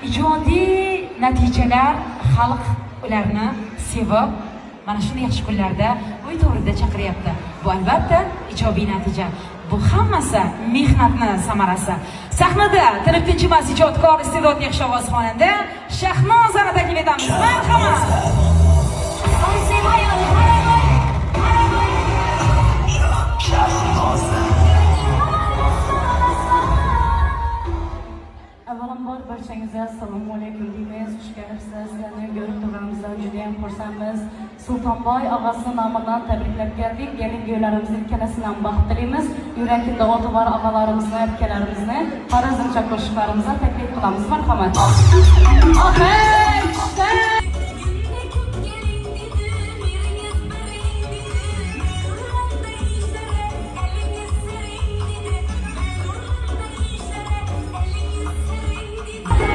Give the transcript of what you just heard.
ijodiy natijalar xalq ularni sevib, mana shunday yaxshi kunlarda uy to'rida chaqiryapti. Bu albatta ijobiy natija. Bu hammasi mehnatni samarasi. Sahnada tinib tinchimas ijodkor, iste'dodli yaxshivoz xonanda Shahnozani taklif etamiz. Marhamat. Avvalambor barchangizga assalomu alaykum deymiz. Xush kelibsiz. Sizlarni ko'rib turganimizdan juda ham xursandmiz. Sultonboy og'asi nomidan tabriklab keldik. Yangi yo'llarimizning ikkalasidan baxt tilaymiz. Yurakda o'ti bor og'alarimizni, akalarimizni, xorazmcha qo'shiqlarimizni taklif qilamiz. Marhamat.